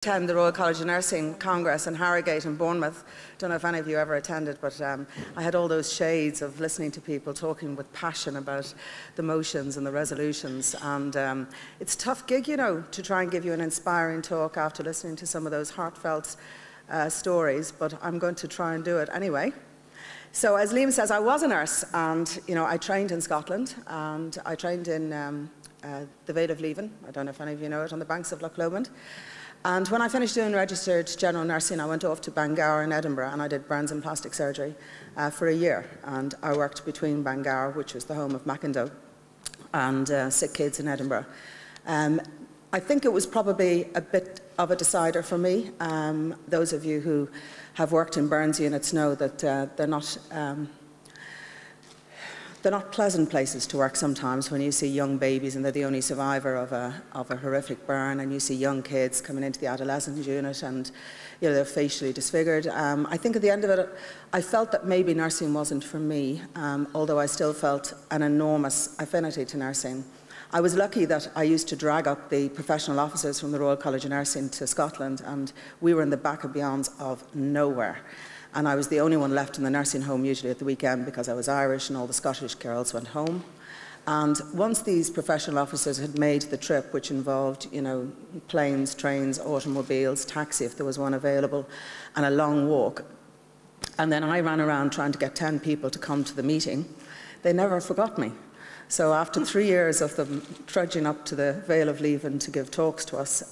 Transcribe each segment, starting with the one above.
attend the Royal College of Nursing Congress in Harrogate in Bournemouth. Don't know if any of you ever attended, but I had all those shades of listening to people talking with passion about the motions and the resolutions. And it's a tough gig, you know, to try and give you an inspiring talk after listening to some of those heartfelt stories, but I'm going to try and do it anyway. So as Liam says, I was a nurse, and you know, I trained in Scotland, and I trained in the Vale of Leven. I don't know if any of you know it, on the banks of Loch Lomond. And when I finished doing registered general nursing, I went off to Bangor in Edinburgh, and I did burns and plastic surgery for a year. And I worked between Bangor, which was the home of Macindoe, and sick kids in Edinburgh. I think it was probably a bit of a decider for me. Those of you who have worked in burns units know that they're not pleasant places to work sometimes, when you see young babies and they're the only survivor of a horrific burn, and you see young kids coming into the adolescent unit and you know, they're facially disfigured. I think at the end of it, I felt that maybe nursing wasn't for me, although I still felt an enormous affinity to nursing. I was lucky that I used to drag up the professional officers from the Royal College of Nursing to Scotland, and we were in the back of beyonds of nowhere. And I was the only one left in the nursing home, usually at the weekend, because I was Irish and all the Scottish girls went home. And once these professional officers had made the trip, which involved, you know, planes, trains, automobiles, taxi if there was one available, and a long walk, and then I ran around trying to get 10 people to come to the meeting, they never forgot me. So after 3 years of them trudging up to the Vale of Leven to give talks to us,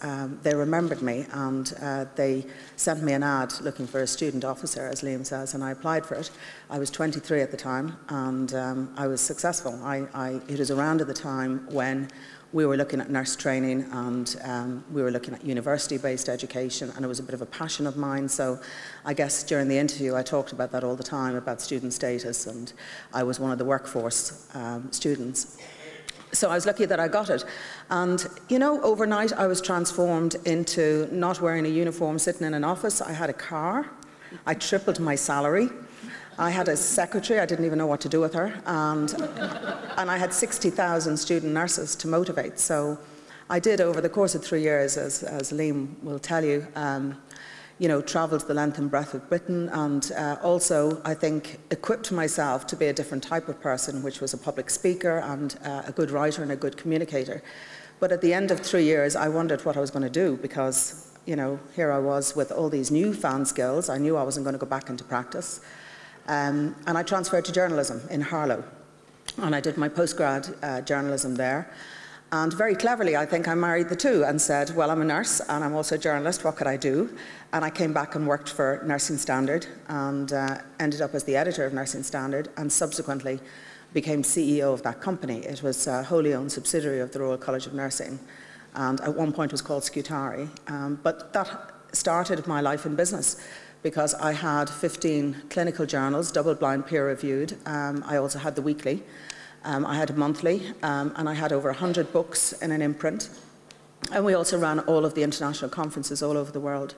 they remembered me, and they sent me an ad looking for a student officer, as Liam says, and I applied for it. I was 23 at the time, and I was successful. It was around at the time when we were looking at nurse training, and we were looking at university-based education, and it was a bit of a passion of mine. So I guess during the interview I talked about that all the time, about student status, and I was one of the workforce students. So I was lucky that I got it. And you know, overnight I was transformed into not wearing a uniform, sitting in an office. I had a car. I tripled my salary. I had a secretary, I didn't even know what to do with her, and I had 60,000 student nurses to motivate. So I did, over the course of 3 years, as Liam will tell you, you know, travelled the length and breadth of Britain, and also, I think, equipped myself to be a different type of person, which was a public speaker and a good writer and a good communicator. But at the end of 3 years, I wondered what I was going to do, because, you know, here I was with all these newfound skills. I knew I wasn't going to go back into practice. And I transferred to journalism in Harlow, and I did my postgrad journalism there. And very cleverly, I think, I married the two and said, well, I'm a nurse and I'm also a journalist, what could I do? And I came back and worked for Nursing Standard, and ended up as the editor of Nursing Standard, and subsequently became CEO of that company. It was a wholly owned subsidiary of the Royal College of Nursing, and at one point was called Scutari. But that started my life in business, because I had 15 clinical journals, double-blind peer-reviewed. I also had the weekly. I had a monthly, and I had over 100 books in an imprint. And we also ran all of the international conferences all over the world.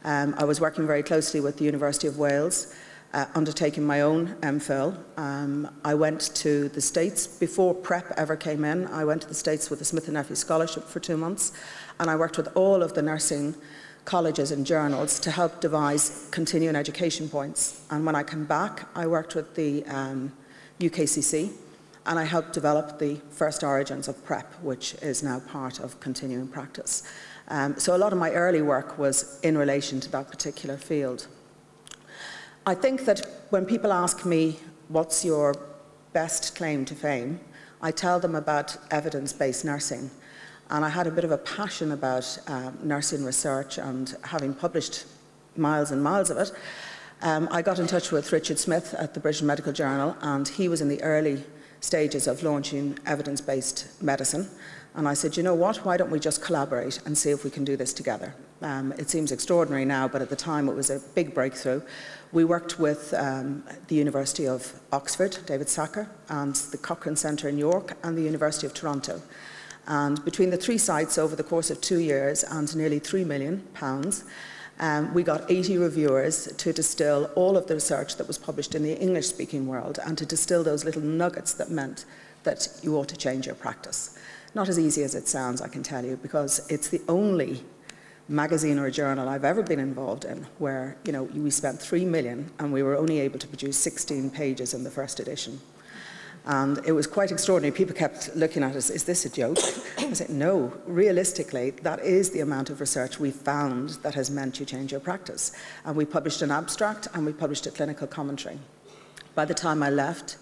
I was working very closely with the University of Wales, undertaking my own MPhil. I went to the States before PrEP ever came in. I went to the States with a Smith & Nephew scholarship for 2 months, and I worked with all of the nursing colleges and journals to help devise continuing education points. And when I came back, I worked with the UKCC, and I helped develop the first origins of PrEP, which is now part of continuing practice. So a lot of my early work was in relation to that particular field. I think that when people ask me, what's your best claim to fame, I tell them about evidence-based nursing. And I had a bit of a passion about nursing research, and having published miles and miles of it, I got in touch with Richard Smith at the British Medical Journal, and he was in the early stages of launching evidence-based medicine. And I said, you know what, why don't we just collaborate and see if we can do this together? It seems extraordinary now, but at the time it was a big breakthrough. We worked with the University of Oxford, David Sacker, and the Cochrane Centre in York, and the University of Toronto. And between the 3 sites, over the course of 2 years and nearly £3 million, we got 80 reviewers to distill all of the research that was published in the English-speaking world, and to distill those little nuggets that meant that you ought to change your practice. Not as easy as it sounds, I can tell you, because it's the only magazine or a journal I've ever been involved in where, you know, we spent 3 million and we were only able to produce 16 pages in the first edition. And it was quite extraordinary. People kept looking at us, is this a joke? I said, no, realistically, that is the amount of research we found that has meant you change your practice. And we published an abstract and we published a clinical commentary. By the time I left,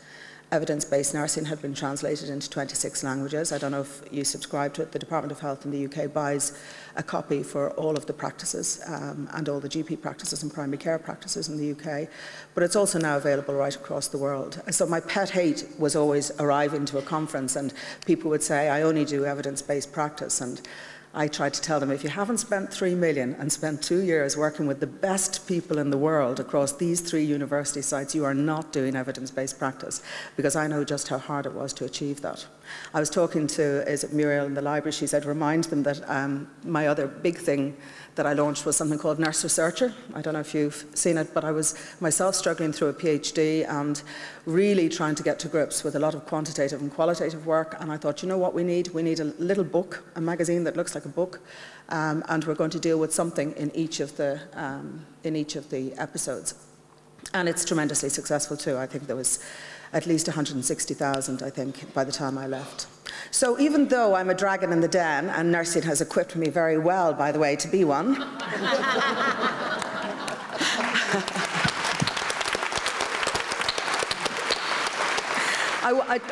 evidence-based nursing had been translated into 26 languages. I don't know if you subscribe to it. The Department of Health in the UK buys a copy for all of the practices and all the GP practices and primary care practices in the UK. But it's also now available right across the world. So my pet hate was always arriving to a conference and people would say, I only do evidence-based practice. And I tried to tell them, if you haven't spent 3 million and spent 2 years working with the best people in the world across these 3 university sites, you are not doing evidence-based practice, because I know just how hard it was to achieve that. I was talking to, is it Muriel in the library, she said, remind them that my other big thing that I launched was something called Nurse Researcher. I don't know if you've seen it, but I was myself struggling through a PhD and really trying to get to grips with a lot of quantitative and qualitative work. And I thought, you know what we need? We need a little book, a magazine that looks like a book, and we're going to deal with something in each of the episodes. And it's tremendously successful too. I think there was at least 160,000, I think, by the time I left. So even though I'm a dragon in the den, and nursing has equipped me very well, by the way, to be one,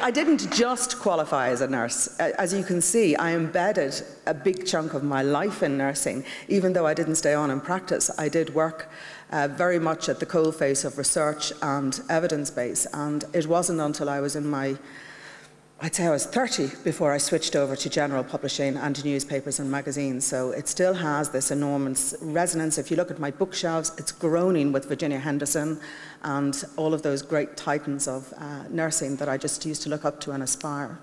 I didn't just qualify as a nurse. As you can see, I embedded a big chunk of my life in nursing. Even though I didn't stay on in practice, I did work very much at the coalface of research and evidence base. And it wasn't until I was in my, I'd say I was 30 before I switched over to general publishing and to newspapers and magazines. So it still has this enormous resonance. If you look at my bookshelves, it's groaning with Virginia Henderson and all of those great titans of nursing that I just used to look up to and aspire.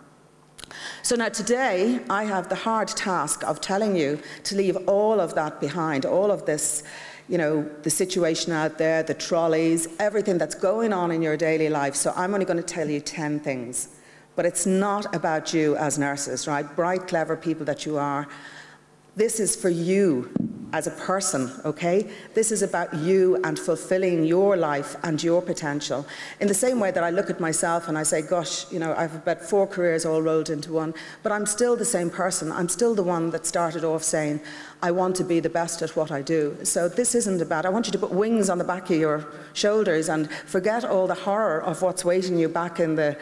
So now today, I have the hard task of telling you to leave all of that behind, all of this, you know, the situation out there, the trolleys, everything that's going on in your daily life. So I'm only going to tell you 10 things. But it's not about you as nurses, right? Bright, clever people that you are. This is for you as a person, okay? This is about you and fulfilling your life and your potential. In the same way that I look at myself and I say, gosh, you know, I've about 4 careers all rolled into one, but I'm still the same person. I'm still the one that started off saying, I want to be the best at what I do. So this isn't about, I want you to put wings on the back of your shoulders and forget all the horror of what's waiting you back in the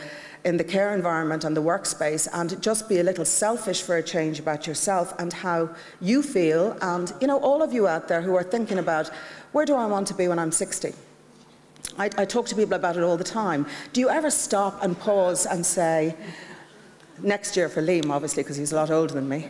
care environment and the workspace, and just be a little selfish for a change about yourself and how you feel. And, you know, all of you out there who are thinking about, where do I want to be when I'm 60? I talk to people about it all the time. Do you ever stop and pause and say, next year for Liam, obviously, because he's a lot older than me.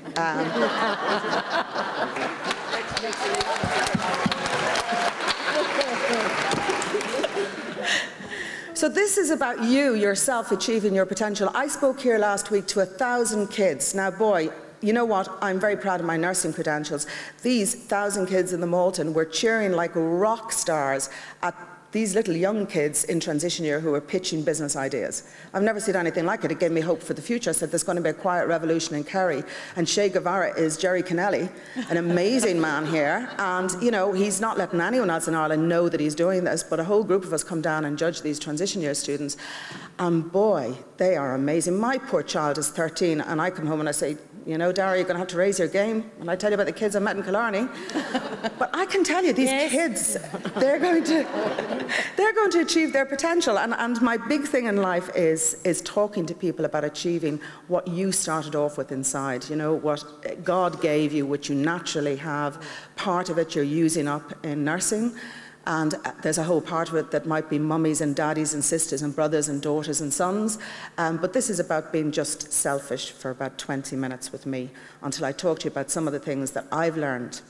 So this is about you, yourself, achieving your potential. I spoke here last week to 1,000 kids. Now, boy, you know what? I'm very proud of my nursing credentials. These 1,000 kids in the Malton were cheering like rock stars at these little young kids in transition year who were pitching business ideas. I've never seen anything like it. It gave me hope for the future. I said, there's going to be a quiet revolution in Kerry. And Che Guevara is Jerry Kennelly, an amazing man here. And, you know, he's not letting anyone else in Ireland know that he's doing this, but a whole group of us come down and judge these transition year students. And boy, they are amazing. My poor child is 13, and I come home and I say, you know, Dara, you're going to have to raise your game. And I tell you about the kids I met in Killarney. But I can tell you, these kids, they're going to achieve their potential. And my big thing in life is talking to people about achieving what you started off with inside. You know, what God gave you, which you naturally have. Part of it you're using up in nursing. And there's a whole part of it that might be mummies and daddies and sisters and brothers and daughters and sons. But this is about being just selfish for about 20 minutes with me until I talk to you about some of the things that I've learned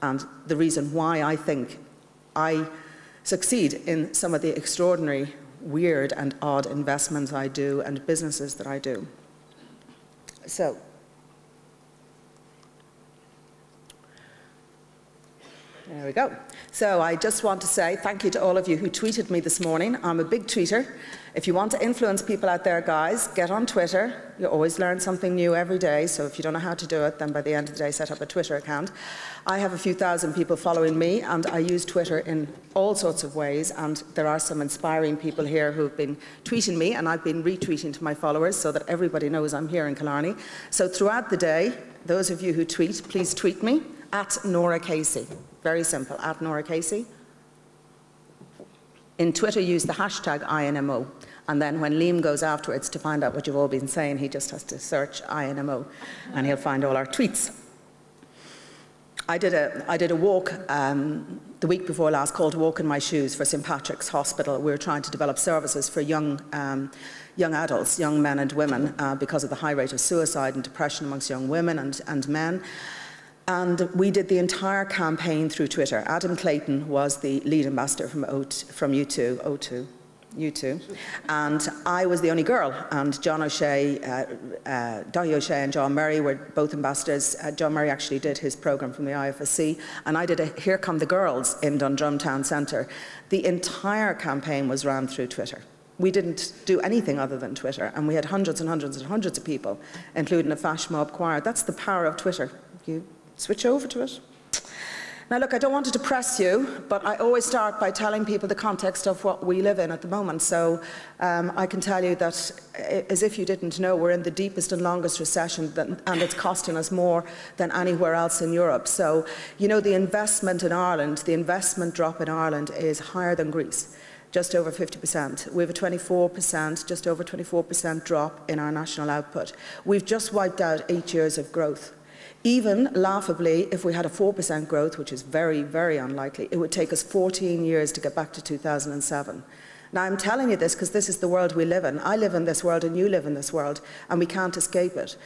and the reason why I think I succeed in some of the extraordinary, weird and odd investments I do and businesses that I do. So, There we go. So I just want to say thank you to all of you who tweeted me this morning. I'm a big tweeter. If you want to influence people out there, guys, get on Twitter. You always learn something new every day, so if you don't know how to do it, then by the end of the day, set up a Twitter account. I have a few thousand people following me, and I use Twitter in all sorts of ways, and there are some inspiring people here who've been tweeting me, and I've been retweeting to my followers so that everybody knows I'm here in Killarney. So throughout the day, those of you who tweet, please tweet me at Norah Casey. Very simple, at Norah Casey. In Twitter, use the hashtag INMO. And then when Liam goes afterwards to find out what you've all been saying, he just has to search INMO, and he'll find all our tweets. I did a walk the week before last called Walk in My Shoes for St Patrick's Hospital. We were trying to develop services for young adults, young men and women, because of the high rate of suicide and depression amongst young women and men. And we did the entire campaign through Twitter. Adam Clayton was the lead ambassador from U2, and I was the only girl. And John O'Shea, Dahi O'Shea and John Murray were both ambassadors. John Murray actually did his programme from the IFSC, and I did a Here Come the Girls in Dundrum Town Centre. The entire campaign was ran through Twitter. We didn't do anything other than Twitter, and we had hundreds and hundreds and hundreds of people, including a flash mob choir. That's the power of Twitter. You switch over to it. Now look, I don't want to depress you, but I always start by telling people the context of what we live in at the moment. So I can tell you that, as if you didn't know, we're in the deepest and longest recession, and it's costing us more than anywhere else in Europe. So, you know, the investment in Ireland, the investment drop in Ireland is higher than Greece. Just over 50%. We have a 24%, just over 24% drop in our national output. We've just wiped out 8 years of growth. Even, laughably, if we had a 4% growth, which is very, very unlikely, it would take us 14 years to get back to 2007. Now, I'm telling you this because this is the world we live in. I live in this world and you live in this world, and we can't escape it.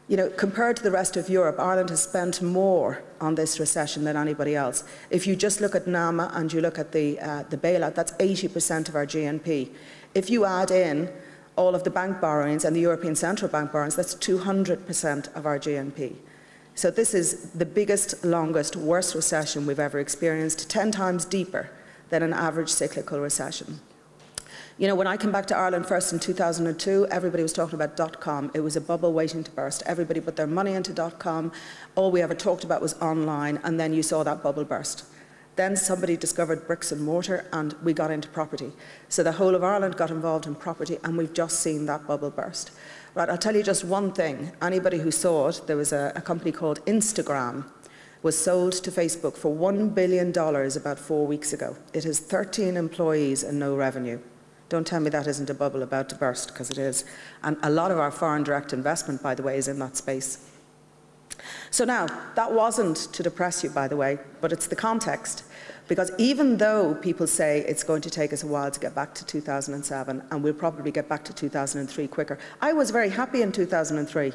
You know, compared to the rest of Europe, Ireland has spent more on this recession than anybody else. If you just look at NAMA and you look at the bailout, that's 80% of our GNP. If you add in all of the bank borrowings and the European Central Bank borrowings, that's 200% of our GNP. So this is the biggest, longest, worst recession we've ever experienced, 10 times deeper than an average cyclical recession. You know, when I came back to Ireland first in 2002, everybody was talking about .com. It was a bubble waiting to burst. Everybody put their money into .com. All we ever talked about was online, and then you saw that bubble burst. Then somebody discovered bricks and mortar, and we got into property. So the whole of Ireland got involved in property, and we've just seen that bubble burst. Right, I'll tell you just one thing. Anybody who saw it, there was a company called Instagram, was sold to Facebook for $1 billion about 4 weeks ago. It has 13 employees and no revenue. Don't tell me that isn't a bubble about to burst, because it is. And a lot of our foreign direct investment, by the way, is in that space. So now, that wasn't to depress you, by the way, but it's the context. Because even though people say it's going to take us a while to get back to 2007, and we'll probably get back to 2003 quicker, I was very happy in 2003.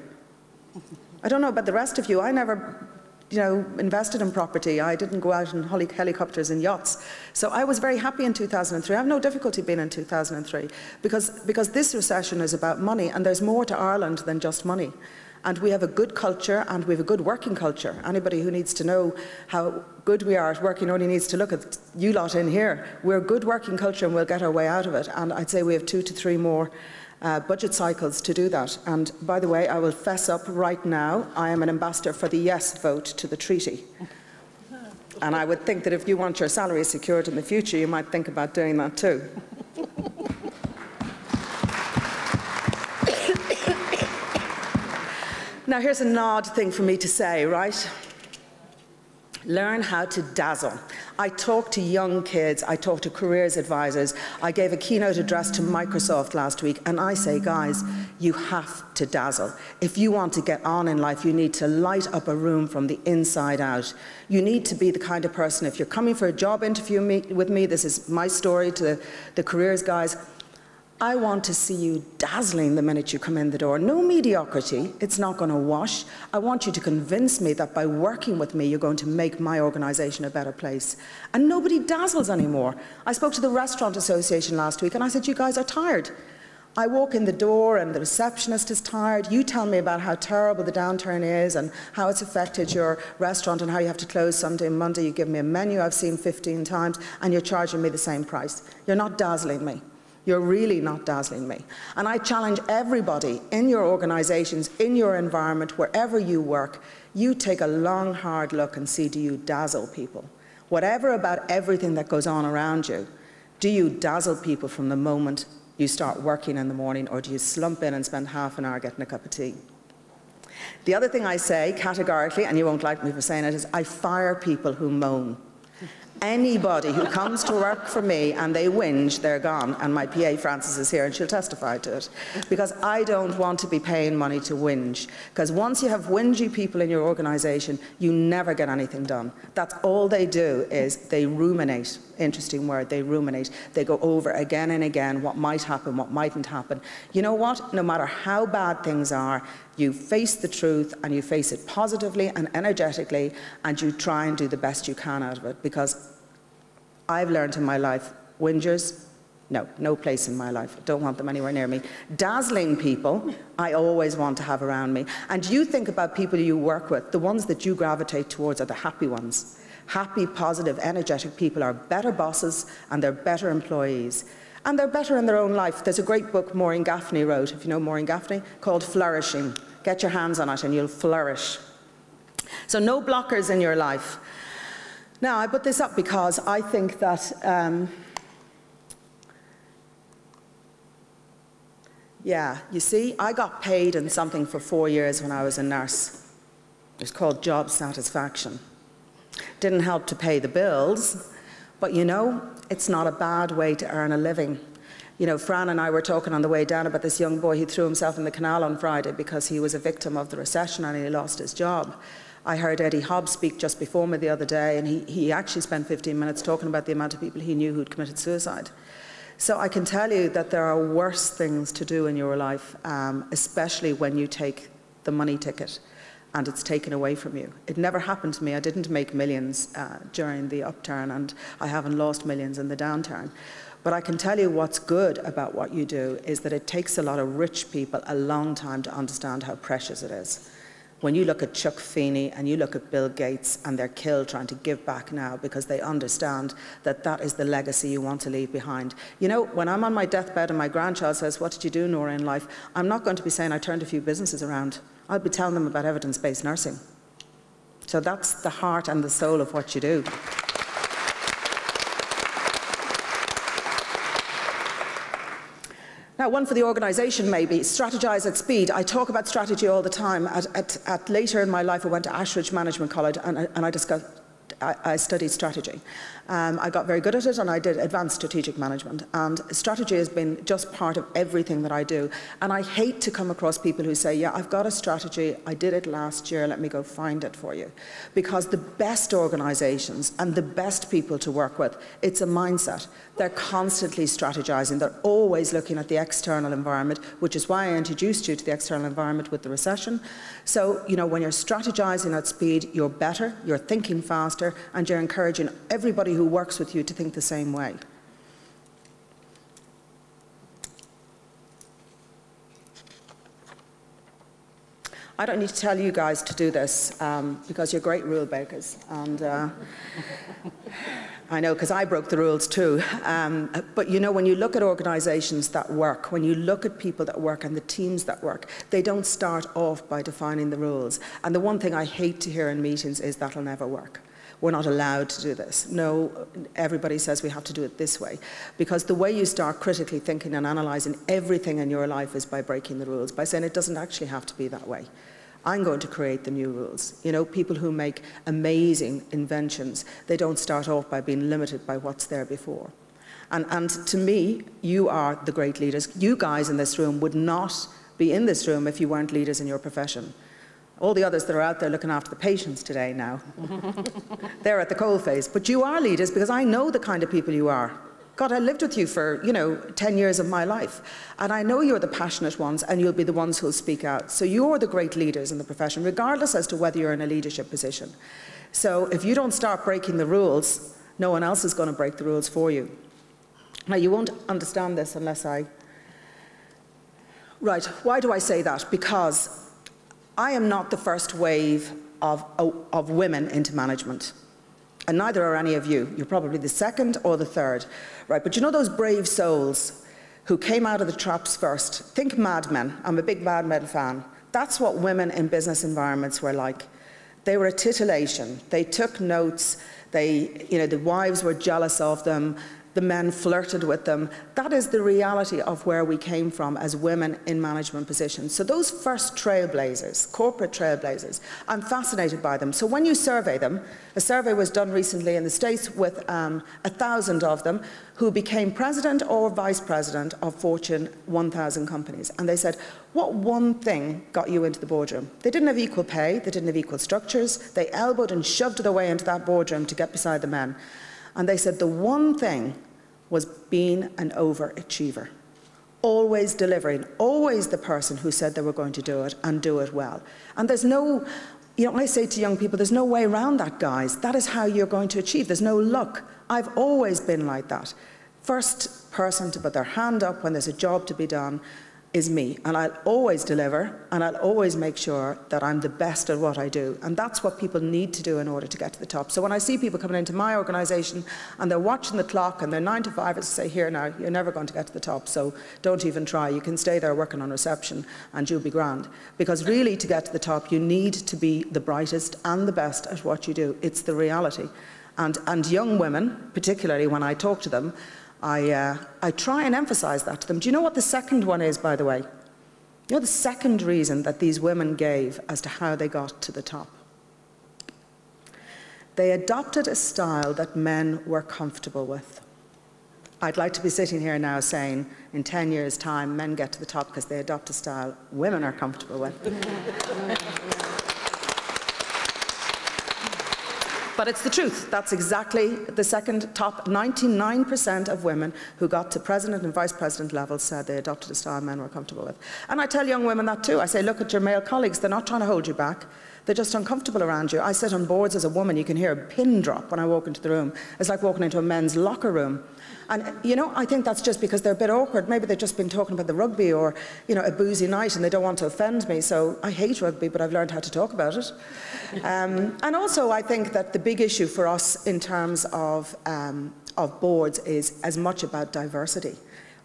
I don't know about the rest of you. I never, invested in property. I didn't go out in helicopters and yachts. So I was very happy in 2003. I have no difficulty being in 2003 because this recession is about money, and there's more to Ireland than just money. And we have a good culture, and we have a good working culture. Anybody who needs to know how good we are at working only needs to look at you lot in here. We're a good working culture, and we'll get our way out of it. And I'd say we have 2 to 3 more budget cycles to do that. And by the way, I will fess up right now, I am an ambassador for the yes vote to the treaty. And I would think that if you want your salary secured in the future, you might think about doing that too. Now, here's an odd thing for me to say, right? Learn how to dazzle. I talk to young kids, I talk to careers advisors. I gave a keynote address to Microsoft last week, and I say, guys, you have to dazzle. If you want to get on in life, you need to light up a room from the inside out. You need to be the kind of person, if you're coming for a job interview with me, this is my story to the careers guys, I want to see you dazzling the minute you come in the door. No mediocrity, it's not going to wash. I want you to convince me that by working with me, you're going to make my organisation a better place. And nobody dazzles anymore. I spoke to the Restaurant Association last week and I said, you guys are tired. I walk in the door and the receptionist is tired. You tell me about how terrible the downturn is and how it's affected your restaurant and how you have to close Sunday and Monday. You give me a menu I've seen 15 times and you're charging me the same price. You're not dazzling me. You're really not dazzling me. And I challenge everybody in your organizations, in your environment, wherever you work, you take a long, hard look and see, do you dazzle people? Whatever about everything that goes on around you, do you dazzle people from the moment you start working in the morning, or do you slump in and spend half an hour getting a cup of tea? The other thing I say categorically, and you won't like me for saying it, is I fire people who moan. Anybody who comes to work for me and they whinge, they're gone. And my PA Frances is here and she'll testify to it. Because I don't want to be paying money to whinge. Because once you have whingy people in your organisation, you never get anything done. That's all they do, is they ruminate. Interesting word, they ruminate. They go over again and again what might happen, what mightn't happen. You know what? No matter how bad things are, you face the truth and you face it positively and energetically, and you try and do the best you can out of it. Because I've learned in my life, whingers, no place in my life. I don't want them anywhere near me. Dazzling people, I always want to have around me. And you think about people you work with, the ones that you gravitate towards are the happy ones. Happy, positive, energetic people are better bosses and they're better employees. And they're better in their own life. There's a great book Maureen Gaffney wrote, if you know Maureen Gaffney, called Flourishing. Get your hands on it and you'll flourish. So no blockers in your life. Now, I put this up because I think that, yeah, you see, I got paid in something for 4 years when I was a nurse. It's called job satisfaction. Didn't help to pay the bills, but you know, it's not a bad way to earn a living. You know, Fran and I were talking on the way down about this young boy who threw himself in the canal on Friday because he was a victim of the recession and he lost his job. I heard Eddie Hobbs speak just before me the other day, and he actually spent 15 minutes talking about the amount of people he knew who'd committed suicide. So I can tell you that there are worse things to do in your life, especially when you take the money ticket and it's taken away from you. It never happened to me. I didn't make millions during the upturn, and I haven't lost millions in the downturn. But I can tell you what's good about what you do is that it takes a lot of rich people a long time to understand how precious it is. When you look at Chuck Feeney and you look at Bill Gates and they're killed trying to give back now because they understand that that is the legacy you want to leave behind. You know, when I'm on my deathbed and my grandchild says, "What did you do, Nora, in life?" I'm not going to be saying I turned a few businesses around. I'll be telling them about evidence-based nursing. So that's the heart and the soul of what you do. Now, one for the organisation maybe, strategize at speed. I talk about strategy all the time. Later in my life, I went to Ashridge Management College and I studied strategy. I got very good at it and I did advanced strategic management. And strategy has been just part of everything that I do. And I hate to come across people who say, "Yeah, I've got a strategy, I did it last year, let me go find it for you." Because the best organisations and the best people to work with, it's a mindset. They're constantly strategizing. They're always looking at the external environment, which is why I introduced you to the external environment with the recession. So, you know, when you're strategizing at speed, you're better, you're thinking faster, and you're encouraging everybody who works with you to think the same way. I don't need to tell you guys to do this because you're great rule breakers. And I know, because I broke the rules too. But you know, when you look at organisations that work, when you look at people that work and the teams that work, they don't start off by defining the rules. And the one thing I hate to hear in meetings is that'll never work. We're not allowed to do this. No, everybody says we have to do it this way. Because the way you start critically thinking and analysing everything in your life is by breaking the rules, by saying it doesn't actually have to be that way. I'm going to create the new rules. You know, people who make amazing inventions, they don't start off by being limited by what's there before. And to me, you are the great leaders. You guys in this room would not be in this room if you weren't leaders in your profession. All the others that are out there looking after the patients today now, they're at the coalface. But you are leaders because I know the kind of people you are. God, I lived with you for, 10 years of my life. And I know you're the passionate ones and you'll be the ones who'll speak out. So you're the great leaders in the profession, regardless as to whether you're in a leadership position. So if you don't start breaking the rules, no one else is going to break the rules for you. Now, you won't understand this unless I Right, why do I say that? Because I am not the first wave of women into management. And neither are any of you. You're probably the second or the third. Right, but you know those brave souls who came out of the traps first? Think Mad Men. I'm a big Mad Men fan. That's what women in business environments were like. They were a titillation. They took notes. The wives were jealous of them. The men flirted with them. That is the reality of where we came from as women in management positions. So those first trailblazers, corporate trailblazers, I'm fascinated by them. So when you survey them, a survey was done recently in the States with 1,000 of them who became president or vice president of Fortune 1000 companies. And they said, what one thing got you into the boardroom? They didn't have equal pay, they didn't have equal structures, they elbowed and shoved their way into that boardroom to get beside the men. And they said the one thing was being an overachiever, always delivering, always the person who said they were going to do it and do it well. And there's no, I say to young people, there's no way around that, guys. That is how you're going to achieve. There's no luck. I've always been like that. First person to put their hand up when there's a job to be done is me, and I'll always deliver, and I'll always make sure that I'm the best at what I do, and that's what people need to do in order to get to the top. So when I see people coming into my organisation and they're watching the clock and they're 9 to 5, I say, here now, you're never going to get to the top, so don't even try. You can stay there working on reception and you'll be grand. Because really, to get to the top, you need to be the brightest and the best at what you do. It's the reality. And young women, particularly when I talk to them, I try and emphasise that to them. Do you know what the second one is, by the way? You know the second reason that these women gave as to how they got to the top? They adopted a style that men were comfortable with. I'd like to be sitting here now saying, in 10 years' time, men get to the top because they adopt a style women are comfortable with. But it's the truth. That's exactly the second top. 99% of women who got to president and vice president levels said they adopted a style men were comfortable with. And I tell young women that too. I say, look at your male colleagues. They're not trying to hold you back. They're just uncomfortable around you. I sit on boards as a woman. You can hear a pin drop when I walk into the room. It's like walking into a men's locker room. And, I think that's just because they're a bit awkward. Maybe they've just been talking about the rugby or, a boozy night and they don't want to offend me. So I hate rugby, but I've learned how to talk about it. And also, I think that the big issue for us in terms of boards is as much about diversity.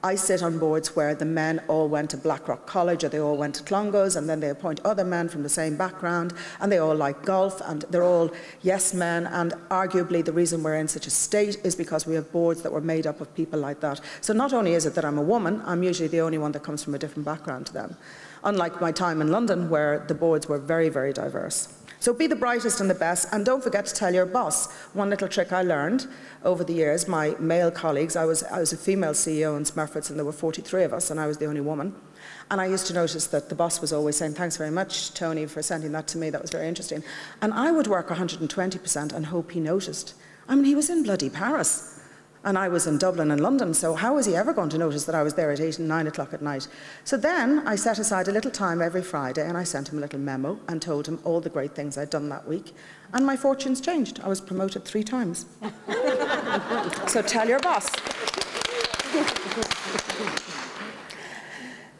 I sit on boards where the men all went to Blackrock College or they all went to Clongowes, and then they appoint other men from the same background, and they all like golf, and they're all yes men, and arguably the reason we're in such a state is because we have boards that were made up of people like that. So not only is it that I'm a woman, I'm usually the only one that comes from a different background to them. Unlike my time in London, where the boards were very, very diverse. So be the brightest and the best, and don't forget to tell your boss. One little trick I learned over the years, my male colleagues, I was a female CEO in Smurfit's, and there were 43 of us, and I was the only woman. And I used to notice that the boss was always saying, thanks very much, Tony, for sending that to me. That was very interesting. And I would work 120% and hope he noticed. I mean, he was in bloody Paris. And I was in Dublin and London, so how was he ever going to notice that I was there at 8 and 9 o'clock at night? So then I set aside a little time every Friday and I sent him a little memo and told him all the great things I'd done that week. And my fortunes changed. I was promoted 3 times. So tell your boss.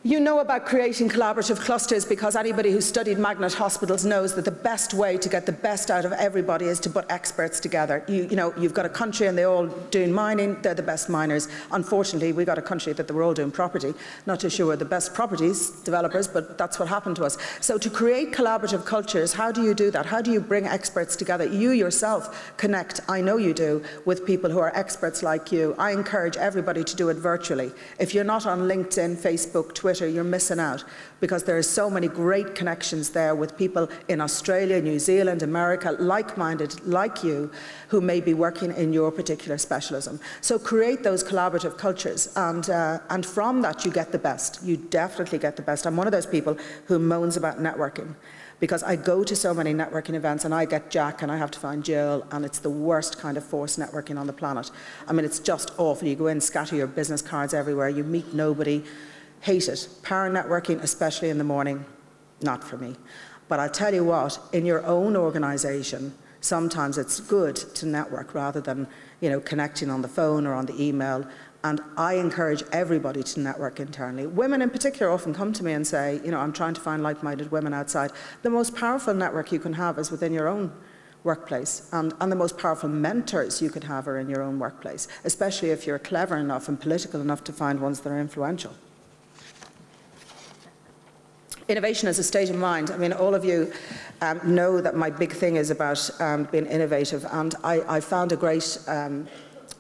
You know about creating collaborative clusters because anybody who's studied magnet hospitals knows that the best way to get the best out of everybody is to put experts together. You've got a country and they're all doing mining, they're the best miners. Unfortunately, we got a country that they were all doing property. Not too sure we're the best properties developers, but that's what happened to us. So to create collaborative cultures, how do you do that? How do you bring experts together? You yourself connect, I know you do, with people who are experts like you. I encourage everybody to do it virtually. If you're not on LinkedIn, Facebook, Twitter, you're missing out because there are so many great connections there with people in Australia, New Zealand, America, like-minded, like you, who may be working in your particular specialism. So create those collaborative cultures, and from that you get the best. You definitely get the best. I'm one of those people who moans about networking, because I go to so many networking events and I get Jack and I have to find Jill, and it's the worst kind of forced networking on the planet. I mean, it's just awful. You go in, scatter your business cards everywhere, you meet nobody. Hate it. Power networking, especially in the morning, not for me. But I'll tell you what, in your own organisation, sometimes it's good to network rather than connecting on the phone or on the email. And I encourage everybody to network internally. Women in particular often come to me and say, you know, I'm trying to find like-minded women outside. The most powerful network you can have is within your own workplace. And the most powerful mentors you could have are in your own workplace, especially if you're clever enough and political enough to find ones that are influential. Innovation is a state of mind. I mean, all of you know that my big thing is about being innovative. And I found a great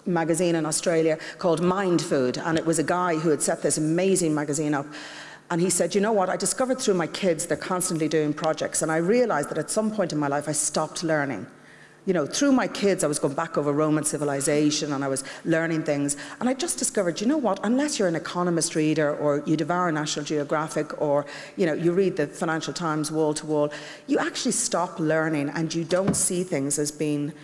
magazine in Australia called Mind Food, and it was a guy who had set this amazing magazine up, and he said, you know what, I discovered through my kids they're constantly doing projects, and I realized that at some point in my life I stopped learning. You know, through my kids I was going back over Roman civilization and I was learning things, and I just discovered, you know what, unless you're an Economist reader or you devour National Geographic or, you know, you read the Financial Times wall to wall, you actually stop learning and you don't see things as being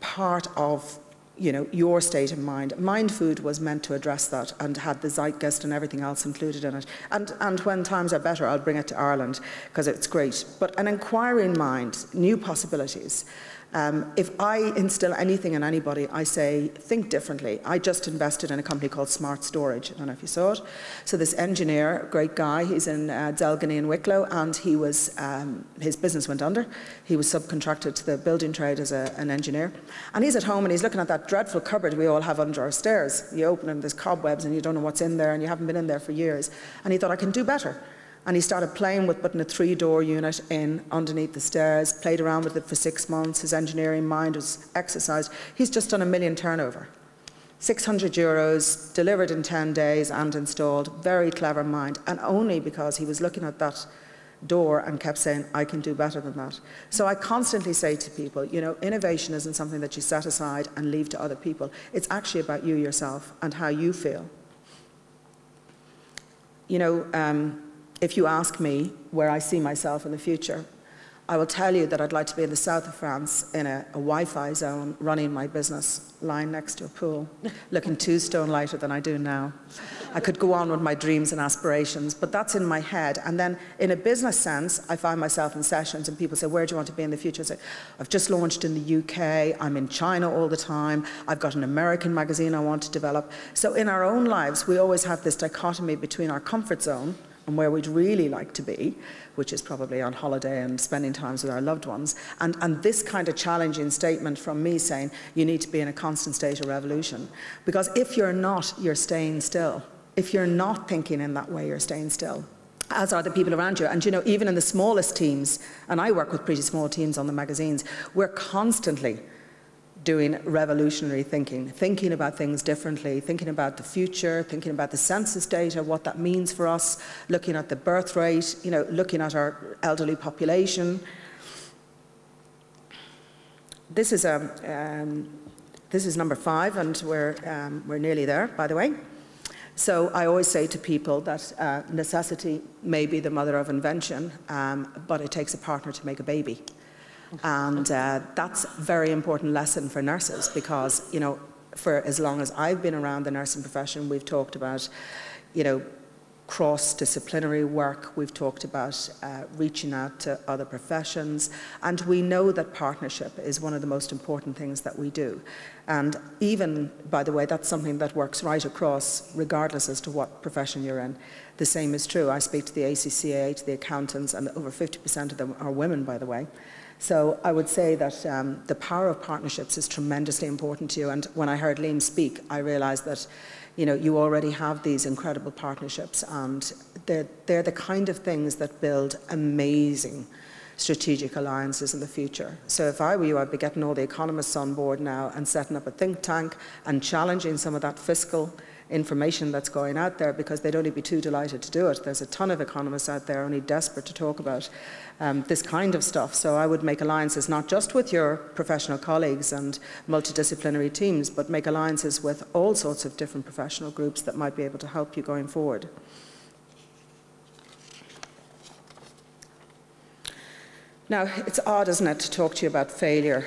part of, you know, your state of mind. Mind Food was meant to address that and had the zeitgeist and everything else included in it. And when times are better, I'll bring it to Ireland because it's great. But an inquiring mind, new possibilities. If I instill anything in anybody, I say, think differently. I just invested in a company called Smart Storage. I don't know if you saw it. So this engineer, great guy, he's in Delgany and Wicklow, and he was, his business went under. He was subcontracted to the building trade as an engineer. And he's at home and he's looking at that dreadful cupboard we all have under our stairs. You open it and there's cobwebs and you don't know what's in there and you haven't been in there for years. And he thought, I can do better. And he started playing with putting a 3-door unit in underneath the stairs, played around with it for 6 months. His engineering mind was exercised. He's just done $1 million turnover. €600, delivered in 10 days and installed. Very clever mind. And only because he was looking at that door and kept saying, I can do better than that. So I constantly say to people, you know, innovation isn't something that you set aside and leave to other people. It's actually about you yourself and how you feel. You know, if you ask me where I see myself in the future, I will tell you that I'd like to be in the south of France in a Wi-Fi zone, running my business, lying next to a pool, looking 2 stone lighter than I do now. I could go on with my dreams and aspirations, but that's in my head. And then in a business sense, I find myself in sessions and people say, where do you want to be in the future? I say, I've just launched in the UK, I'm in China all the time, I've got an American magazine I want to develop. So in our own lives, we always have this dichotomy between our comfort zone and where we'd really like to be, which is probably on holiday and spending times with our loved ones, and this kind of challenging statement from me saying you need to be in a constant state of revolution. Because if you're not, you're staying still. If you're not thinking in that way, you're staying still, as are the people around you. And you know, even in the smallest teams, and I work with pretty small teams on the magazines, we're constantly doing revolutionary thinking about things differently, thinking about the future, thinking about the census data, what that means for us, looking at the birth rate, you know, looking at our elderly population. This is number 5, and we're nearly there, by the way. So I always say to people that necessity may be the mother of invention, but it takes a partner to make a baby. And that's a very important lesson for nurses because, you know, for as long as I've been around the nursing profession, we've talked about, you know, cross-disciplinary work, we've talked about reaching out to other professions, and we know that partnership is one of the most important things that we do. And even, by the way, that's something that works right across, regardless as to what profession you're in. The same is true. I speak to the ACCA, to the accountants, and over 50% of them are women, by the way. So I would say that the power of partnerships is tremendously important to you. And when I heard Liam speak, I realized that, you know, you already have these incredible partnerships, and they're the kind of things that build amazing strategic alliances in the future. So if I were you, I'd be getting all the economists on board now and setting up a think tank and challenging some of that fiscal information that's going out there, because they'd only be too delighted to do it. There's a ton of economists out there only desperate to talk about this kind of stuff. So I would make alliances not just with your professional colleagues and multidisciplinary teams, but make alliances with all sorts of different professional groups that might be able to help you going forward. Now, it's odd, isn't it, to talk to you about failure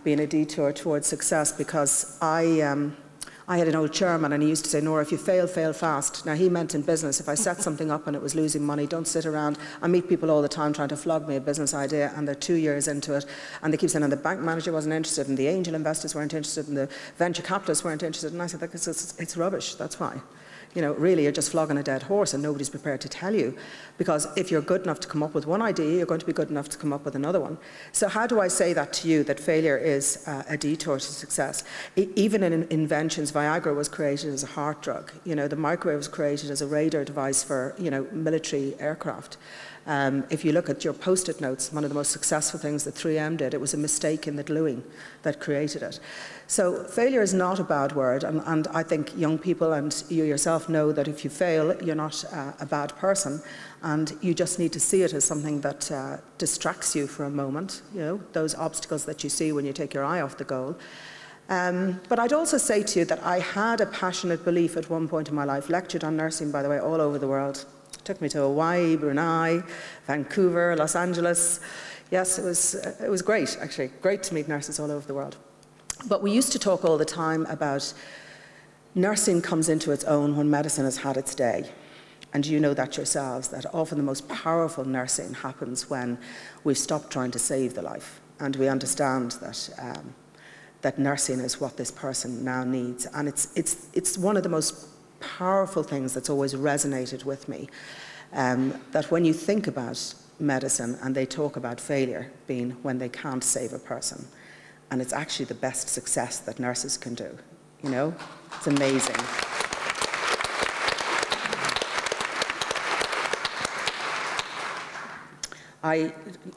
being a detour towards success, because I had an old chairman and he used to say, Nora, if you fail, fail fast. Now he meant in business, if I set something up and it was losing money, don't sit around. I meet people all the time trying to flog me a business idea and they're 2 years into it and they keep saying, and the bank manager wasn't interested and the angel investors weren't interested and the venture capitalists weren't interested. And I said, it's rubbish, that's why. You know, really, you're just flogging a dead horse and nobody's prepared to tell you. Because if you're good enough to come up with one idea, you're going to be good enough to come up with another one. So how do I say that to you, that failure is a detour to success? Even in inventions, Viagra was created as a heart drug. You know, the microwave was created as a radar device for, you know, military aircraft. If you look at your post-it notes, one of the most successful things that 3M did, it was a mistake in the gluing that created it. So failure is not a bad word, and I think young people and you yourself know that if you fail, you're not a bad person, and you just need to see it as something that distracts you for a moment, you know, those obstacles that you see when you take your eye off the goal. But I'd also say to you that I had a passionate belief at one point in my life, lectured on nursing, by the way, all over the world. Took me to Hawaii, Brunei, Vancouver, Los Angeles. Yes, it was great, actually. Great to meet nurses all over the world. But we used to talk all the time about nursing comes into its own when medicine has had its day. And you know that yourselves, that often the most powerful nursing happens when we've stopped trying to save the life. And we understand that, that nursing is what this person now needs. And it's one of the most powerful things that's always resonated with me, that when you think about medicine and they talk about failure being when they can't save a person, and it's actually the best success that nurses can do, you know? It's amazing.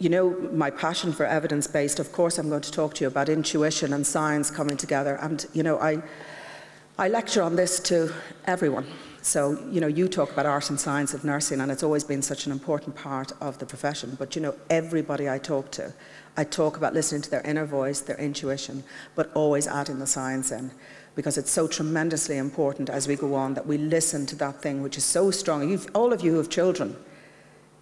You know, my passion for evidence-based, of course I'm going to talk to you about intuition and science coming together, and you know, I lecture on this to everyone. So, you know, you talk about art and science of nursing, and it's always been such an important part of the profession. But, you know, everybody I talk about listening to their inner voice, their intuition, but always adding the science in. Because it's so tremendously important as we go on that we listen to that thing which is so strong. All of you who have children,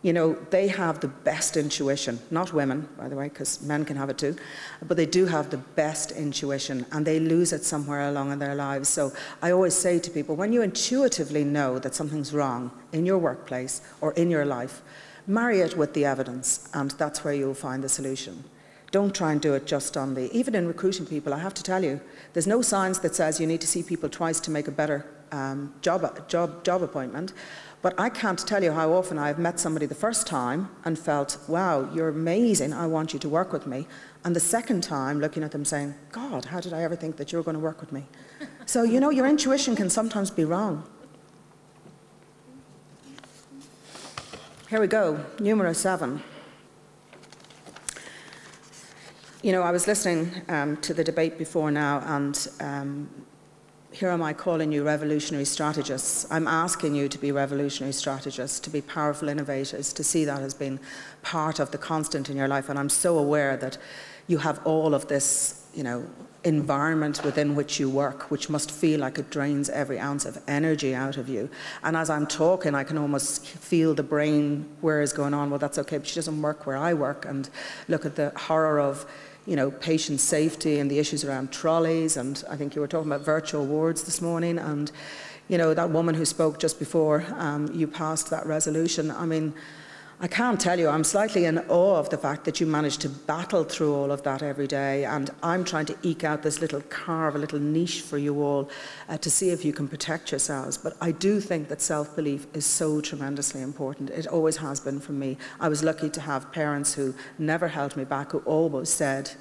you know, they have the best intuition, not women, by the way, because men can have it too, but they do have the best intuition and they lose it somewhere along in their lives. So I always say to people, when you intuitively know that something's wrong in your workplace or in your life, marry it with the evidence, and that's where you'll find the solution. Don't try and do it just on the, even in recruiting people, I have to tell you, there's no science that says you need to see people twice to make a better job appointment. But I can't tell you how often I've met somebody the first time and felt, wow, you're amazing, I want you to work with me. And the second time, looking at them saying, God, how did I ever think that you were going to work with me? So, you know, your intuition can sometimes be wrong. Here we go, numero 7. You know, I was listening to the debate before now, and here am I calling you revolutionary strategists. I'm asking you to be revolutionary strategists, to be powerful innovators, to see that as being part of the constant in your life. And I'm so aware that you have all of this, you know, environment within which you work, which must feel like it drains every ounce of energy out of you. And as I'm talking, I can almost feel the brain whirs going on. Well, that's okay, but she doesn't work where I work. And look at the horror of, you know, patient safety and the issues around trolleys, and I think you were talking about virtual wards this morning, and, you know, that woman who spoke just before you passed that resolution. I mean, I can't tell you, I'm slightly in awe of the fact that you managed to battle through all of that every day, and I'm trying to eke out this little carve, a little niche for you all to see if you can protect yourselves. But I do think that self-belief is so tremendously important. It always has been for me. I was lucky to have parents who never held me back, who always said,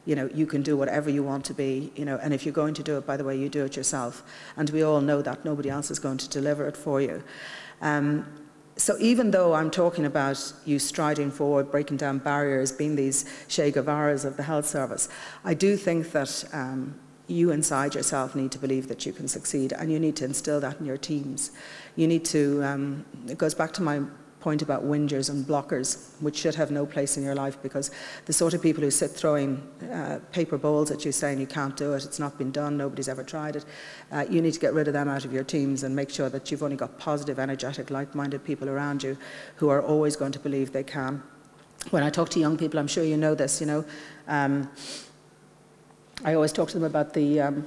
you know, you can do whatever you want to be, you know, and if you're going to do it, by the way, you do it yourself. And we all know that nobody else is going to deliver it for you. So even though I'm talking about you striding forward, breaking down barriers, being these Che Guevaras of the health service, I do think that you inside yourself need to believe that you can succeed, and you need to instill that in your teams. You need to, it goes back to my point about whingers and blockers, which should have no place in your life, because the sort of people who sit throwing paper bowls at you saying you can't do it, it's not been done, nobody's ever tried it, you need to get rid of them out of your teams and make sure that you've only got positive, energetic, like-minded people around you who are always going to believe they can. When I talk to young people, I'm sure you know this, you know, I always talk to them about the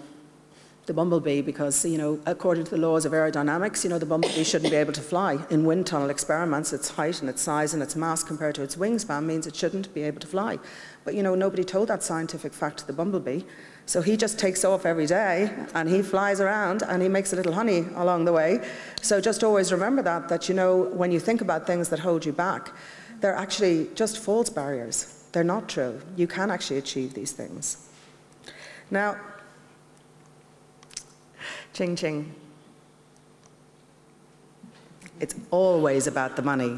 the bumblebee, because, you know, according to the laws of aerodynamics, you know, the bumblebee shouldn't be able to fly. In wind tunnel experiments, its height and its size and its mass compared to its wingspan means it shouldn't be able to fly. But, you know, nobody told that scientific fact to the bumblebee. So he just takes off every day and he flies around and he makes a little honey along the way. So just always remember that, you know, when you think about things that hold you back, they're actually just false barriers. They're not true. You can actually achieve these things. Now, ching ching. It's always about the money.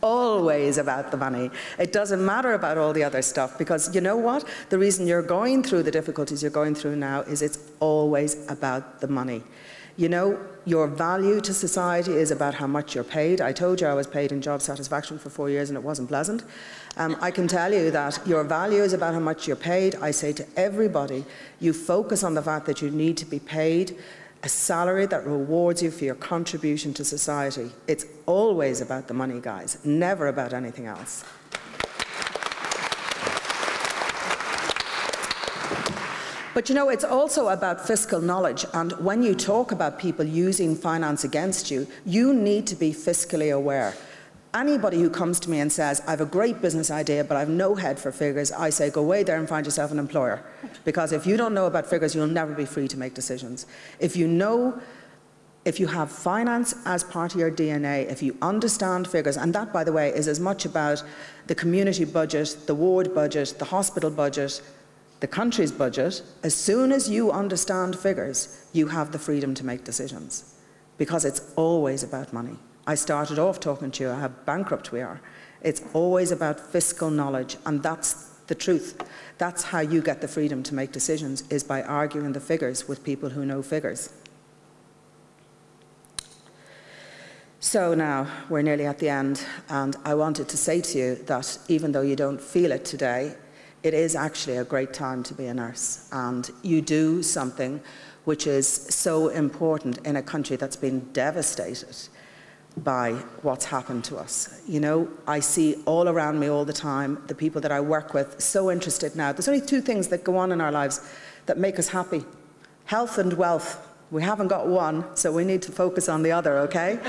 Always about the money. It doesn't matter about all the other stuff, because you know what? The reason you're going through the difficulties you're going through now is it's always about the money. You know, your value to society is about how much you're paid. I told you I was paid in job satisfaction for 4 years and it wasn't pleasant. I can tell you that your value is about how much you're paid. I say to everybody, you focus on the fact that you need to be paid a salary that rewards you for your contribution to society. It's always about the money, guys, never about anything else. But you know, it's also about fiscal knowledge, and when you talk about people using finance against you, you need to be fiscally aware. Anybody who comes to me and says, I have a great business idea, but I have no head for figures, I say, go away there and find yourself an employer. Because if you don't know about figures, you'll never be free to make decisions. If you have finance as part of your DNA, if you understand figures, and that, by the way, is as much about the community budget, the ward budget, the hospital budget, the country's budget, as soon as you understand figures, you have the freedom to make decisions. Because it's always about money. I started off talking to you how bankrupt we are. It's always about fiscal knowledge, and that's the truth. That's how you get the freedom to make decisions, is by arguing the figures with people who know figures. So now, we're nearly at the end, and I wanted to say to you that even though you don't feel it today, it is actually a great time to be a nurse, and you do something which is so important in a country that's been devastated by what's happened to us. You know, I see all around me all the time, the people that I work with, so interested now. There's only two things that go on in our lives that make us happy: health and wealth. We haven't got one, so we need to focus on the other, okay?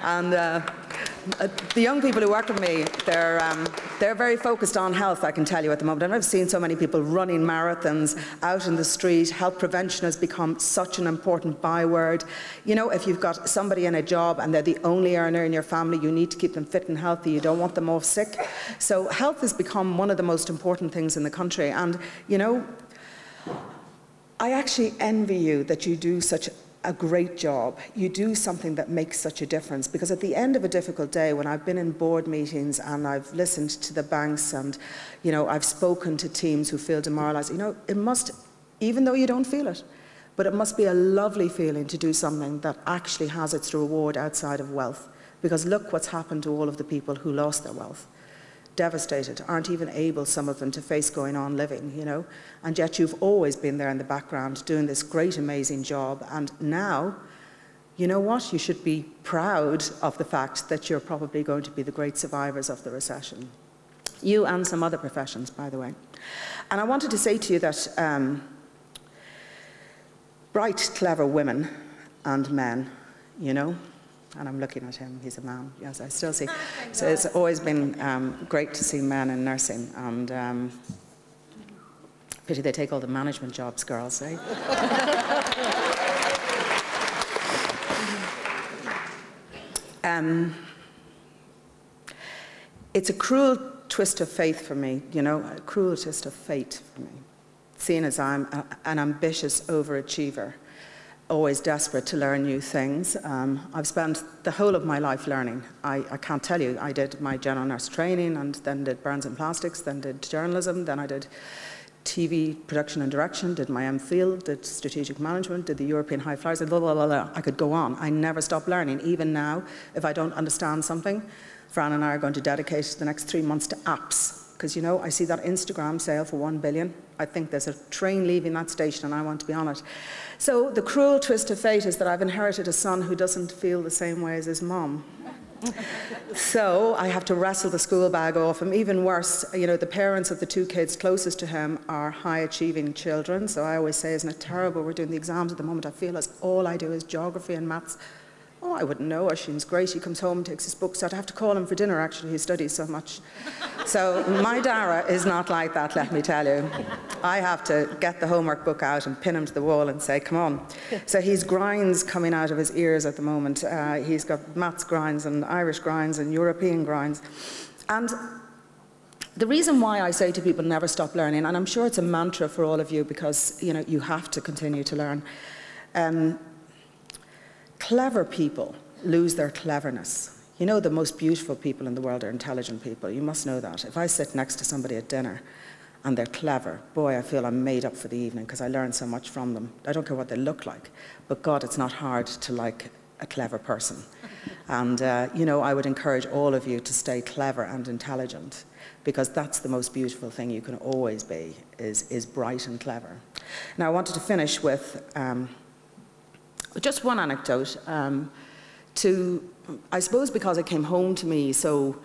And the young people who work with me, they're very focused on health, I can tell you, at the moment. I've never seen so many people running marathons out in the street. Health prevention has become such an important byword. You know, if you've got somebody in a job and they're the only earner in your family, you need to keep them fit and healthy. You don't want them off sick. So health has become one of the most important things in the country. And, you know, I actually envy you that you do such a great job. You do something that makes such a difference, because at the end of a difficult day, when I've been in board meetings and I've listened to the banks and, you know, I've spoken to teams who feel demoralized, you know, it must, even though you don't feel it, but it must be a lovely feeling to do something that actually has its reward outside of wealth. Because look what's happened to all of the people who lost their wealth. Devastated, aren't even able, some of them, to face going on living, you know, and yet you've always been there in the background doing this great, amazing job. And now, you know what, you should be proud of the fact that you're probably going to be the great survivors of the recession. You and some other professions, by the way. And I wanted to say to you that bright, clever women and men, you know, and I'm looking at him, he's a man, yes, I still see. So it's always been great to see men in nursing, and pity they take all the management jobs, girls, eh? It's a cruel twist of fate for me, you know, a cruel twist of fate for me, seeing as I'm an ambitious overachiever, always desperate to learn new things. I've spent the whole of my life learning. I can't tell you. I did my general nurse training, and then did burns and plastics, then did journalism, then I did TV production and direction, did my MPhil, did strategic management, did the European High Flyers, blah, blah, blah, blah. I could go on. I never stop learning. Even now, if I don't understand something, Fran and I are going to dedicate the next 3 months to apps. Because, you know, I see that Instagram sale for 1 billion. I think there's a train leaving that station and I want to be on it. So the cruel twist of fate is that I've inherited a son who doesn't feel the same way as his mom. So I have to wrestle the school bag off him. Even worse, you know, the parents of the 2 kids closest to him are high-achieving children. So I always say, isn't it terrible? We're doing the exams at the moment. I feel as all I do is geography and maths. Oh, I wouldn't know. Oisin's great. He comes home, takes his books out. I have to call him for dinner, actually. He studies so much. So my Dara is not like that, let me tell you. I have to get the homework book out and pin him to the wall and say, come on. So he's grinds coming out of his ears at the moment. He's got maths grinds and Irish grinds and European grinds. And the reason why I say to people, never stop learning, and I'm sure it's a mantra for all of you because, you know, you have to continue to learn. Clever people lose their cleverness. You know, the most beautiful people in the world are intelligent people. You must know that. If I sit next to somebody at dinner and they're clever, boy, I feel I'm made up for the evening because I learn so much from them. I don't care what they look like, but God, it's not hard to like a clever person. And, you know, I would encourage all of you to stay clever and intelligent because that's the most beautiful thing you can always be, is bright and clever. Now, I wanted to finish with just one anecdote I suppose because it came home to me so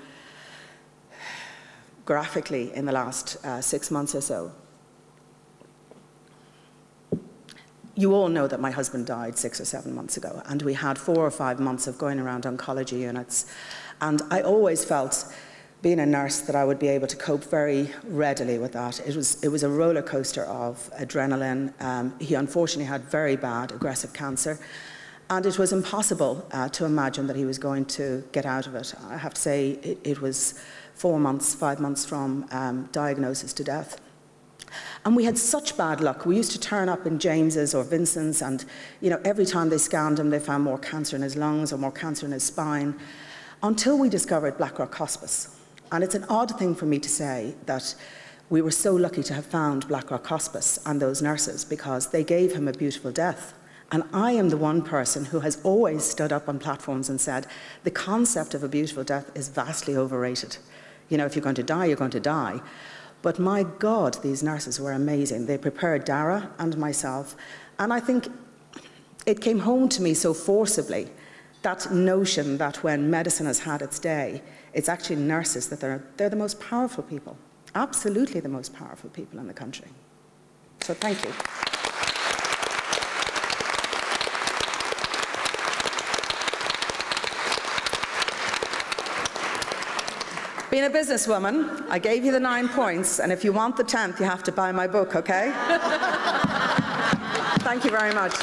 graphically in the last 6 months or so. You all know that my husband died 6 or 7 months ago, and we had 4 or 5 months of going around oncology units. And I always felt, being a nurse, that I would be able to cope very readily with that. It was a roller coaster of adrenaline. He unfortunately had very bad aggressive cancer, and it was impossible to imagine that he was going to get out of it. I have to say it was 4 months, 5 months from diagnosis to death. And we had such bad luck. We used to turn up in James's or Vincent's, and you know, every time they scanned him, they found more cancer in his lungs or more cancer in his spine, until we discovered Blackrock Hospice. And it's an odd thing for me to say that we were so lucky to have found Blackrock Hospice and those nurses, because they gave him a beautiful death. And I am the one person who has always stood up on platforms and said, the concept of a beautiful death is vastly overrated. You know, if you're going to die, you're going to die. But my God, these nurses were amazing. They prepared Dara and myself. And I think it came home to me so forcibly, that notion that when medicine has had its day, it's actually nurses that they're the most powerful people, absolutely the most powerful people in the country. So thank you. Being a businesswoman, I gave you the 9 points, and if you want the 10th, you have to buy my book, okay? Thank you very much.